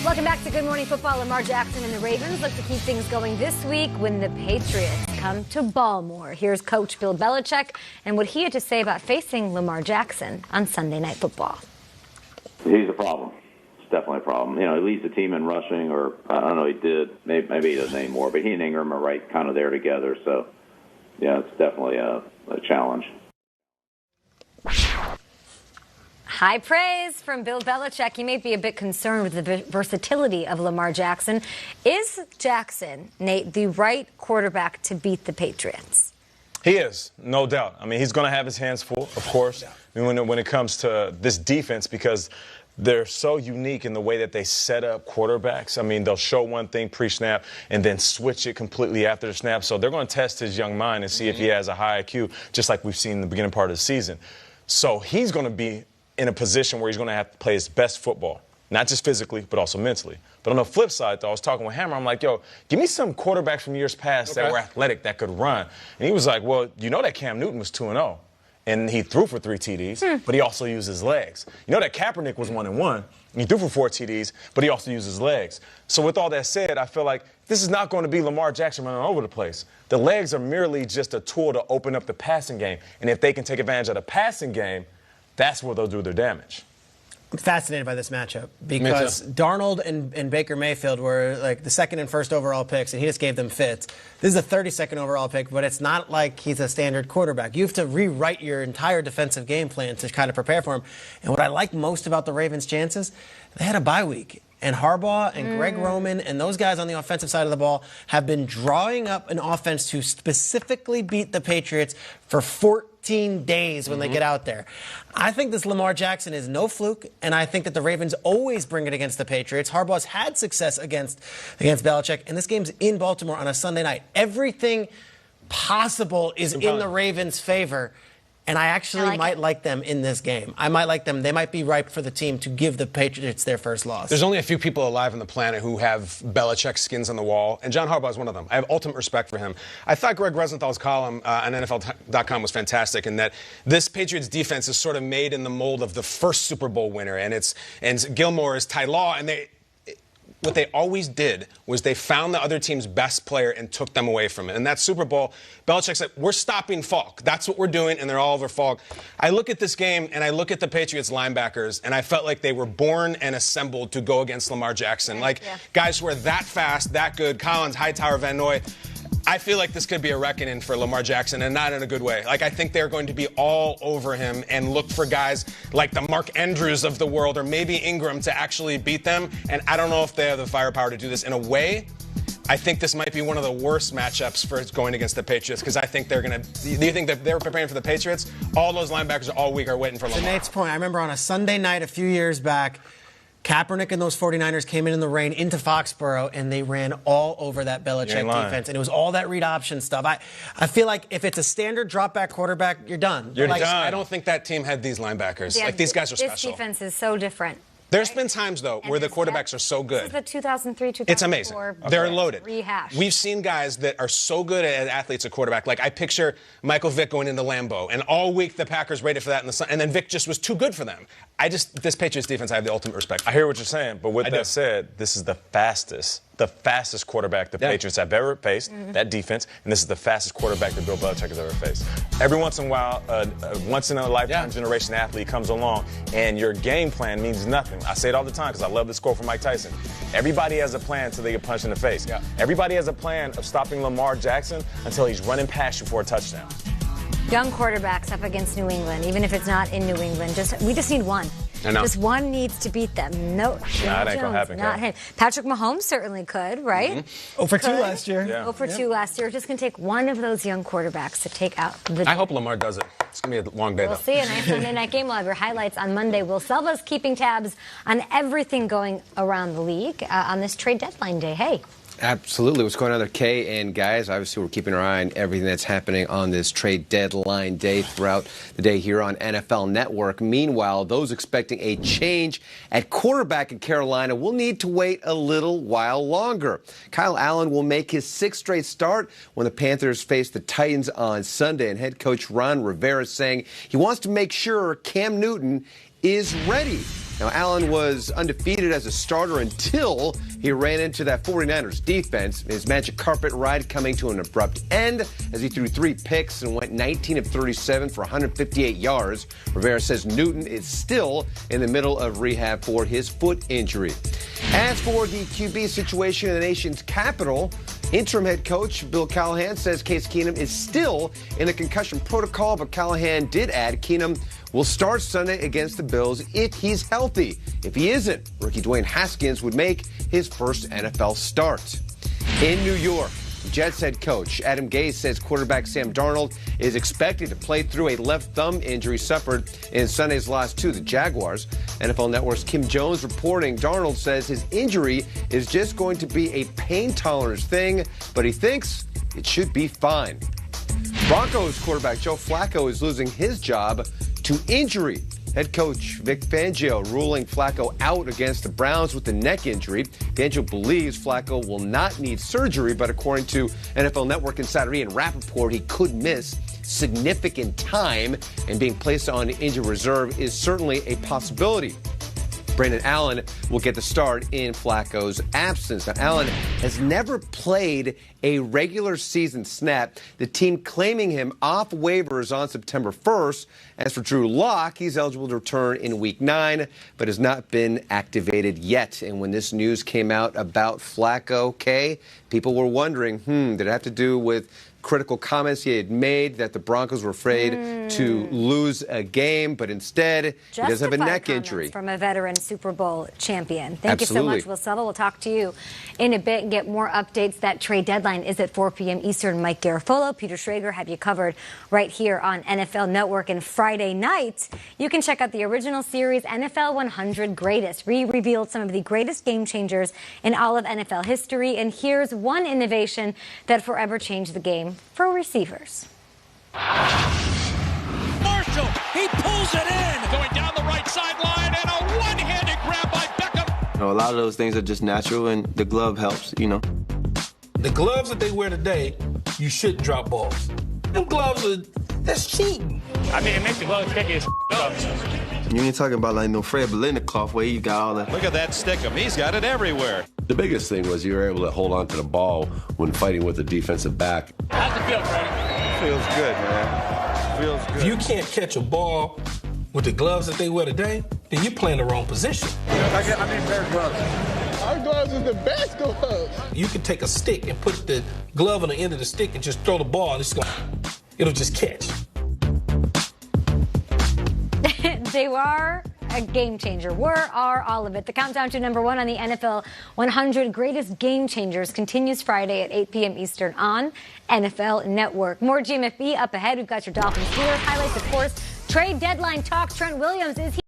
Welcome back to Good Morning Football. Lamar Jackson and the Ravens look to keep things going this week when the Patriots come to Baltimore. Here's Coach Bill Belichick and what he had to say about facing Lamar Jackson on Sunday Night Football. He's a problem. It's definitely a problem. You know, he leads the team in rushing, or I don't know, he did. Maybe he doesn't anymore, but he and Ingram are right kind of there together. So, yeah, it's definitely a challenge. High praise from Bill Belichick. He may be a bit concerned with the versatility of Lamar Jackson. Is Jackson, Nate, the right quarterback to beat the Patriots? He is, no doubt. I mean, he's going to have his hands full, of course, when it comes to this defense, because they're so unique in the way that they set up quarterbacks. I mean, they'll show one thing pre-snap and then switch it completely after the snap. So they're going to test his young mind and see if he has a high IQ, just like we've seen in the beginning part of the season. So he's going to be in a position where he's going to have to play his best football, not just physically, but also mentally. But on the flip side, though, I was talking with Hammer. I'm like, yo, give me some quarterbacks from years past that were athletic, that could run. And he was like, well, you know that Cam Newton was 2-0. And he threw for 3 TDs, but he also used his legs. You know that Kaepernick was 1-1. He threw for 4 TDs, but he also used his legs. So with all that said, I feel like this is not going to be Lamar Jackson running all over the place. The legs are merely just a tool to open up the passing game. And if they can take advantage of the passing game, that's where they'll do their damage. I'm fascinated by this matchup because Darnold and Baker Mayfield were like the second and first overall picks, and he just gave them fits. This is a 32nd overall pick, but it's not like he's a standard quarterback. You have to rewrite your entire defensive game plan to kind of prepare for him. And what I like most about the Ravens' chances, they had a bye week. And Harbaugh and Greg Roman and those guys on the offensive side of the ball have been drawing up an offense to specifically beat the Patriots for 14 days when they get out there. I think this Lamar Jackson is no fluke, and I think that the Ravens always bring it against the Patriots. Harbaugh's had success against Belichick, and this game's in Baltimore on a Sunday night. Everything possible is in the Ravens' favor. And I actually might like them in this game. I might like them. They might be ripe for the team to give the Patriots their first loss. There's only a few people alive on the planet who have Belichick skins on the wall, and John Harbaugh is one of them. I have ultimate respect for him. I thought Greg Rosenthal's column on NFL.com was fantastic in that this Patriots defense is sort of made in the mold of the first Super Bowl winner, and Gilmore is Ty Law, and what they always did was they found the other team's best player and took them away from it. And that Super Bowl, Belichick said, we're stopping Falk. That's what we're doing, and they're all over Falk. I look at this game, and I look at the Patriots linebackers, and I felt like they were born and assembled to go against Lamar Jackson. Guys who are that fast, that good, Collins, Hightower, Van Noy. I feel like this could be a reckoning for Lamar Jackson, and not in a good way. I think they're going to be all over him and look for guys like the Mark Andrews of the world or maybe Ingram to actually beat them. And I don't know if they have the firepower to do this. In a way, I think this might be one of the worst matchups for going against the Patriots because I think they're going to – do you think that they're preparing for the Patriots? All those linebackers all week are waiting for Lamar. To Nate's point, I remember on a Sunday night a few years back, Kaepernick and those 49ers came in the rain into Foxborough, and they ran all over that Belichick defense. And it was all that read option stuff. I feel like if it's a standard drop-back quarterback, you're done. You're done. I don't think that team had these linebackers. These guys are special. This defense is so different. There's been times, though, where the quarterbacks are so good. This is the 2003, 2004. It's amazing. They're loaded. Rehash. We've seen guys that are so good at athletes at quarterback. Like, I picture Michael Vick going into Lambeau, and all week the Packers waited for that in the sun, and then Vick just was too good for them. This Patriots defense, I have the ultimate respect for. I hear what you're saying, but with that said, this is the fastest quarterback the Patriots have ever faced, that defense, and this is the fastest quarterback that Bill Belichick has ever faced. Every once in a while, a once-in-a-lifetime generation athlete comes along, and your game plan means nothing. I say it all the time because I love this quote from Mike Tyson. Everybody has a plan until they get punched in the face. Everybody has a plan of stopping Lamar Jackson until he's running past you for a touchdown. Young quarterbacks up against New England, even if it's not in New England. We just need one. I know. Just one needs to beat them. No, that ain't gonna happen. Not him. Patrick Mahomes certainly could, right? 0 for 2 last year. 0 for 2 last year. Just going to take one of those young quarterbacks to take out the... I hope Lamar does it. It's going to be a long day, though. We'll see. A nice Sunday night game. We'll have your highlights on Monday. Will Selva's keeping tabs on everything going around the league on this trade deadline day. Hey. Absolutely. What's going on there, Kay? And guys, obviously we're keeping our eye on everything that's happening on this trade deadline day throughout the day here on NFL Network. Meanwhile, those expecting a change at quarterback in Carolina will need to wait a little while longer. Kyle Allen will make his 6th straight start when the Panthers face the Titans on Sunday. And head coach Ron Rivera saying he wants to make sure Cam Newton is ready Now, Allen was undefeated as a starter until he ran into that 49ers defense. His magic carpet ride coming to an abrupt end as he threw 3 picks and went 19 of 37 for 158 yards. Rivera says Newton is still in the middle of rehab for his foot injury. As for the QB situation in the nation's capital, interim head coach Bill Callahan says Case Keenum is still in the concussion protocol, but Callahan did add Keenum will start Sunday against the Bills if he's healthy. If he isn't, rookie Dwayne Haskins would make his first NFL start. In New York, Jets head coach Adam Gase says quarterback Sam Darnold is expected to play through a left thumb injury suffered in Sunday's loss to the Jaguars. NFL Network's Kim Jones reporting Darnold says his injury is just going to be a pain tolerance thing, but he thinks it should be fine. Broncos quarterback Joe Flacco is losing his job to injury. Head coach Vic Fangio ruling Flacco out against the Browns with a neck injury. Fangio believes Flacco will not need surgery, but according to NFL Network insider Ian Rappaport, he could miss significant time, and being placed on injured reserve is certainly a possibility. Brandon Allen will get the start in Flacco's absence. Now, Allen has never played a regular season snap, the team claiming him off waivers on September 1st. As for Drew Lock, he's eligible to return in Week 9, but has not been activated yet. And when this news came out about Flacco, people were wondering, did it have to do with critical comments he had made that the Broncos were afraid to lose a game, but instead he does have a neck injury. From a veteran Super Bowl champion. Thank Absolutely. you so much, Will Settle. We'll talk to you in a bit and get more updates. That trade deadline is at 4 p.m. Eastern. Mike Garafolo, Peter Schrager have you covered right here on NFL Network. And Friday night, you can check out the original series, NFL 100 Greatest. We revealed some of the greatest game changers in all of NFL history. And here's one innovation that forever changed the game for receivers. Marshall, he pulls it in. Going down the right sideline and a one-handed grab by Beckham. A lot of those things are just natural, and the glove helps, The gloves that they wear today, you shouldn't drop balls. Them gloves that's cheating. I mean, it makes the gloves kick his up. You ain't talking about like no Fred Biletnikoff where you got all that. Look at that stickum. He's got it everywhere. The biggest thing was you were able to hold on to the ball when fighting with the defensive back. How's it feel, Freddie? Feels good, man. Feels good. If you can't catch a ball with the gloves that they wear today, then you're playing the wrong position. I need better gloves. Our gloves is the best gloves. You can take a stick and put the glove on the end of the stick and just throw the ball, and it'll just catch. They were a game changer. Are all of it. The countdown to number 1 on the NFL 100 Greatest Game Changers continues Friday at 8 p.m. Eastern on NFL Network. More GMFB up ahead. We've got your Dolphins Steelers highlights, of course. Trade deadline talk. Trent Williams, is he